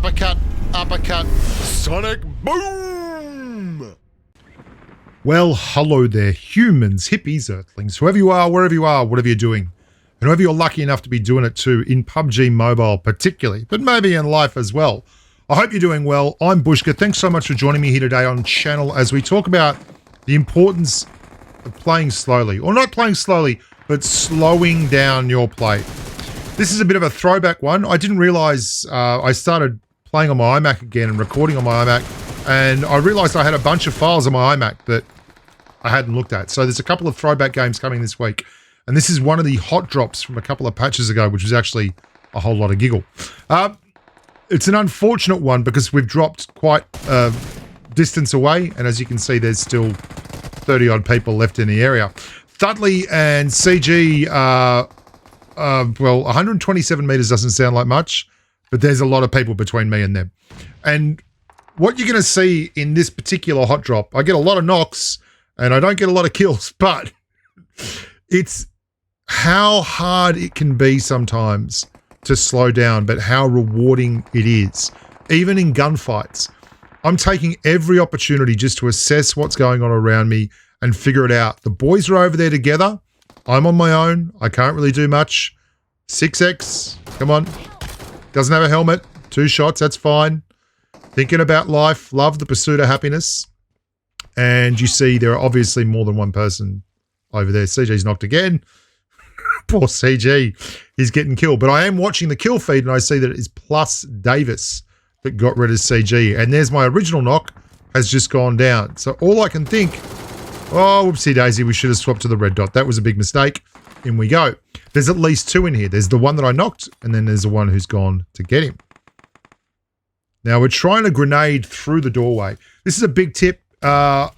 Uppercut, uppercut, sonic boom! Well, hello there, humans, hippies, earthlings, whoever you are, wherever you are, whatever you're doing. And whoever you're lucky enough to be doing it too, in PUBG Mobile particularly, but maybe in life as well. I hope you're doing well. I'm Bushka. Thanks so much for joining me here today on channel as we talk about the importance of playing slowly. Or not playing slowly, but slowing down your play. This is a bit of a throwback one. I didn't realize I started playing on my iMac again and recording on my iMac, and I realized I had a bunch of files on my iMac that I hadn't looked at. So there's a couple of throwback games coming this week, and this is one of the hot drops from a couple of patches ago, which was actually a whole lot of giggle. It's an unfortunate one because we've dropped quite a distance away, and as you can see, there's still 30-odd people left in the area. Thudley and CG well, 127 meters doesn't sound like much, but there's a lot of people between me and them. And what you're going to see in this particular hot drop, I get a lot of knocks and I don't get a lot of kills, but it's how hard it can be sometimes to slow down, but how rewarding it is. Even in gunfights, I'm taking every opportunity just to assess what's going on around me and figure it out. The boys are over there together. I'm on my own. I can't really do much. 6X, come on. Doesn't have a helmet. 2 shots, that's fine. Thinking about life. Love the pursuit of happiness. And you see there are obviously more than one person over there. CG's knocked again. Poor CG. He's getting killed. But I am watching the kill feed and I see that it is plus Davis that got rid of CG. And there's my original knock has just gone down. So all I can think, oh, whoopsie daisy, we should have swapped to the red dot. That was a big mistake. In we go. There's at least 2 in here. There's the one that I knocked, and then there's the one who's gone to get him. Now, we're trying to grenade through the doorway. This is a big tip. I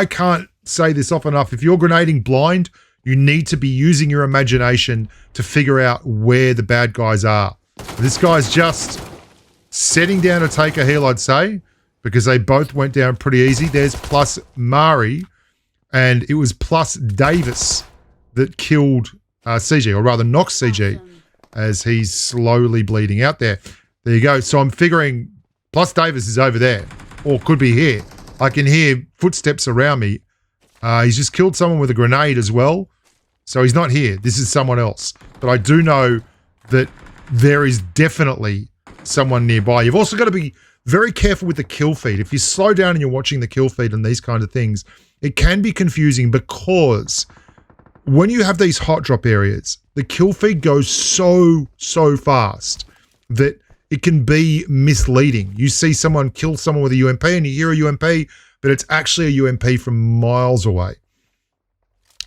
can't say this often enough. If you're grenading blind, you need to be using your imagination to figure out where the bad guys are. This guy's just setting down to take a heal, I'd say, because they both went down pretty easy. There's plus Mari, and it was plus Davis that killed CG, or rather knocked CG, as he's slowly bleeding out there. There you go. So I'm figuring plus Davis is over there, or could be here. I can hear footsteps around me. He's just killed someone with a grenade as well. So he's not here. This is someone else. But I do know that there is definitely someone nearby. You've also got to be very careful with the kill feed. If you slow down and you're watching the kill feed and these kinds of things, it can be confusing because when you have these hot drop areas, the kill feed goes so fast that it can be misleading. You see someone kill someone with a UMP and you hear a UMP, but it's actually a UMP from miles away.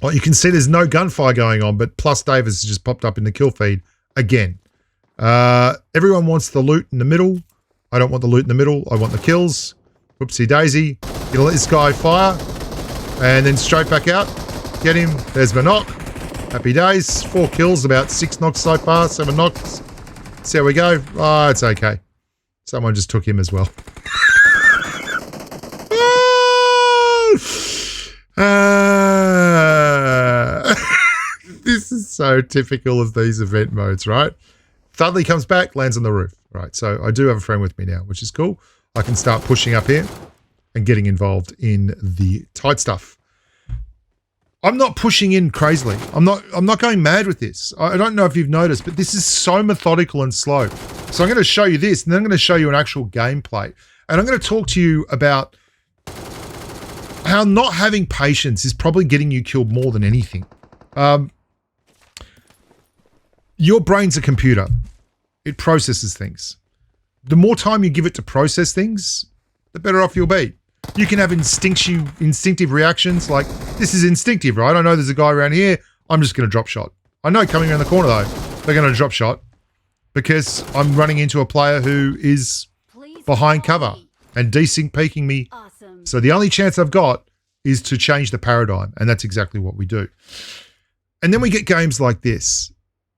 Well, you can see there's no gunfire going on, but plus Davis has just popped up in the kill feed again. Everyone wants the loot in the middle. I don't want the loot in the middle. I want the kills. Whoopsie daisy. Gonna let this guy fire and then straight back out. Get him. There's my knock. Happy days. 4 kills, about 6 knocks so far. 7 knocks. See how we go. Oh, it's okay. Someone just took him as well. This is so typical of these event modes, right? Thudley comes back, lands on the roof. Right, so I do have a friend with me now, which is cool. I can start pushing up here and getting involved in the tight stuff. I'm not pushing in crazily. I'm not going mad with this. I don't know if you've noticed, but this is so methodical and slow. So I'm going to show you this, and then I'm going to show you an actual gameplay. And I'm going to talk to you about how not having patience is probably getting you killed more than anything. Your brain's a computer. It processes things. The more time you give it to process things, the better off you'll be. You can have instinctive reactions, like this is instinctive, right? I know there's a guy around here. I'm just going to drop shot. I know coming around the corner though, they're going to drop shot because I'm running into a player who is behind cover and desync peeking me. Awesome. So the only chance I've got is to change the paradigm, and that's exactly what we do. And then we get games like this,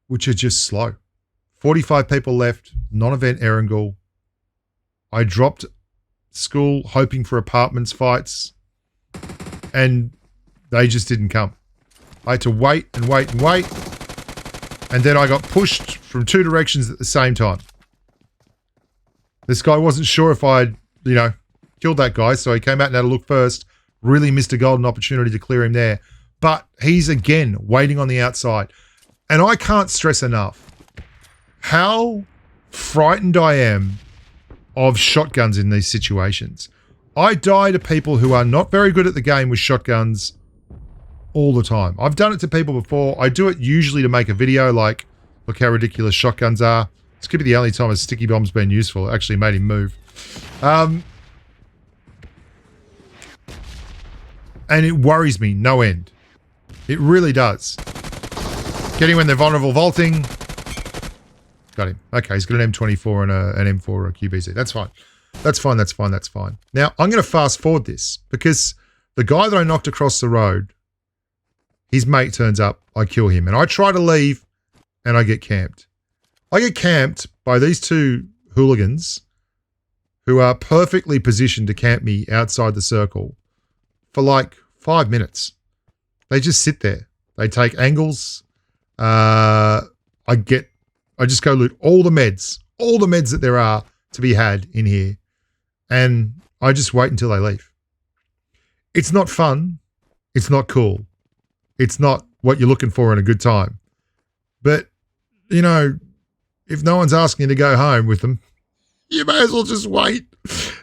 which are just slow. 45 people left, non-event Erangel. I dropped school hoping for apartments fights, and they just didn't come. I had to wait and wait and wait, and then I got pushed from 2 directions at the same time. This guy wasn't sure if I'd, killed that guy, so he came out and had a look first. Really missed a golden opportunity to clear him there. But he's, again, waiting on the outside. And I can't stress enough how frightened I am of shotguns in these situations. I die to people who are not very good at the game with shotguns all the time. I've done it to people before. I do it usually to make a video like, look how ridiculous shotguns are. This could be the only time a sticky bomb's been useful. It actually made him move. And it worries me no end. It really does. Getting when they're vulnerable vaulting. Got him. Okay, he's got an M24 and an M4 or a QBZ. That's fine. That's fine, that's fine, that's fine. Now, I'm going to fast forward this because the guy that I knocked across the road, his mate turns up, I kill him. And I try to leave and I get camped. I get camped by these two hooligans who are perfectly positioned to camp me outside the circle for like 5 minutes. They just sit there. They take angles. I just go loot all the meds that there are to be had in here. And I just wait until they leave. It's not fun. It's not cool. It's not what you're looking for in a good time. But, if no one's asking you to go home with them, you may as well just wait.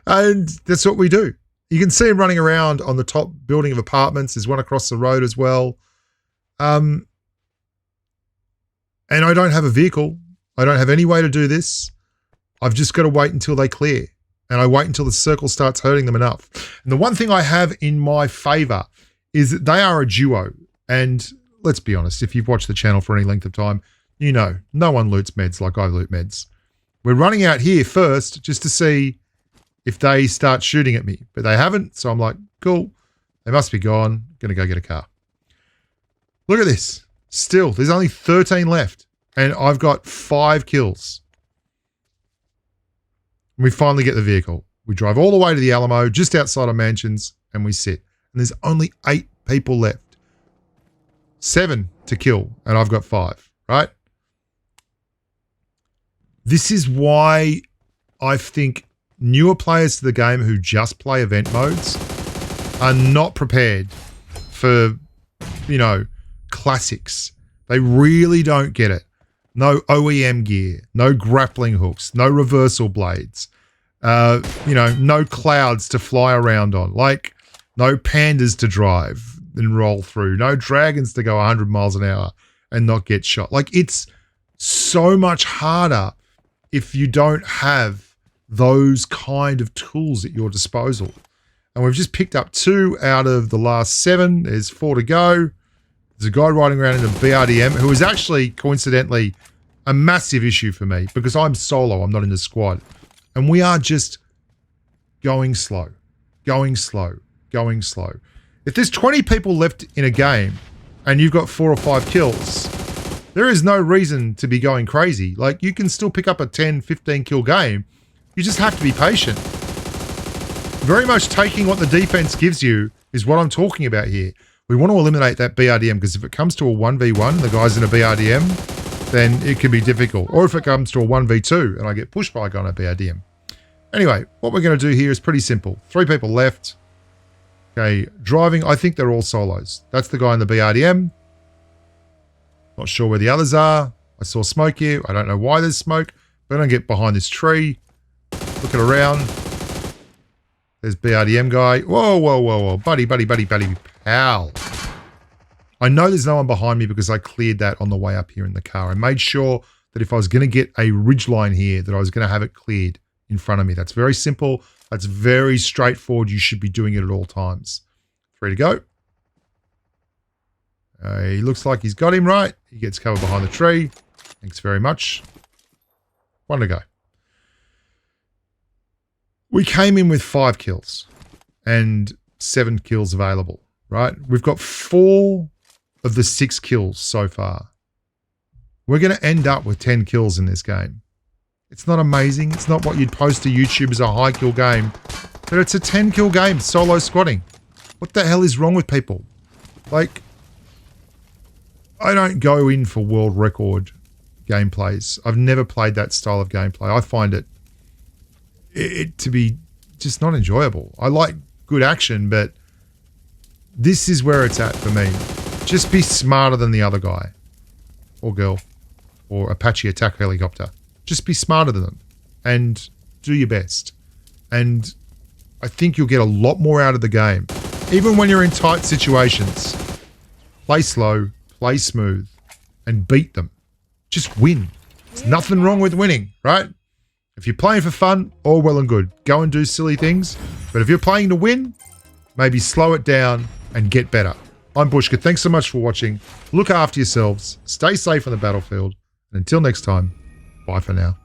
And that's what we do. You can see him running around on the top building of apartments. There's one across the road as well. And I don't have a vehicle. I don't have any way to do this. I've just got to wait until they clear. And I wait until the circle starts hurting them enough. And the one thing I have in my favor is that they are a duo. And let's be honest, if you've watched the channel for any length of time, no one loots meds like I loot meds. We're running out here first just to see if they start shooting at me. But they haven't, so I'm like, cool. They must be gone. Gonna go get a car. Look at this. Still, there's only 13 left. And I've got 5 kills. And we finally get the vehicle. We drive all the way to the Alamo, just outside of Mansions, and we sit. And there's only 8 people left. 7 to kill, and I've got 5, right? This is why I think newer players to the game who just play event modes are not prepared for, classics. They really don't get it. No OEM gear, no grappling hooks, no reversal blades, no clouds to fly around on, no pandas to drive and roll through, no dragons to go 100 miles an hour and not get shot. It's so much harder if you don't have those kind of tools at your disposal. And we've just picked up 2 out of the last 7. There's 4 to go. There's a guy riding around in a BRDM who is actually, coincidentally, a massive issue for me because I'm solo. I'm not in the squad. And we are just going slow, going slow, going slow. If there's 20 people left in a game and you've got 4 or 5 kills, there is no reason to be going crazy. You can still pick up a 10, 15 kill game. You just have to be patient. Very much taking what the defense gives you is what I'm talking about here. We want to eliminate that BRDM because if it comes to a 1v1, the guy's in a BRDM, then it can be difficult. Or if it comes to a 1v2 and I get pushed by a guy on a BRDM. Anyway, what we're going to do here is pretty simple. 3 people left. Okay, driving, I think they're all solos. That's the guy in the BRDM. Not sure where the others are. I saw smoke here. I don't know why there's smoke. But I'm going to get behind this tree. Looking around. There's BRDM guy. Whoa, whoa, whoa, whoa. Buddy, pal. I know there's no one behind me because I cleared that on the way up here in the car. I made sure that if I was going to get a ridgeline here, that I was going to have it cleared in front of me. That's very simple. That's very straightforward. You should be doing it at all times. 3 to go. He looks like he's got him right. He gets covered behind the tree. Thanks very much. 1 to go. We came in with 5 kills and 7 kills available, right? We've got 4 of the 6 kills so far. We're going to end up with 10 kills in this game. It's not amazing. It's not what you'd post to YouTube as a high kill game, but it's a 10 kill game, solo squatting. What the hell is wrong with people? I don't go in for world record gameplays. I've never played that style of gameplay. I find it it to be just not enjoyable. I like good action, but this is where it's at for me. Just be smarter than the other guy or girl or Apache attack helicopter. Just be smarter than them and do your best. And I think you'll get a lot more out of the game. Even when you're in tight situations, play slow, play smooth, and beat them. Just win. There's nothing wrong with winning, right? If you're playing for fun, all well and good. Go and do silly things. But if you're playing to win, maybe slow it down and get better. I'm Bushka. Thanks so much for watching. Look after yourselves. Stay safe on the battlefield. And until next time, bye for now.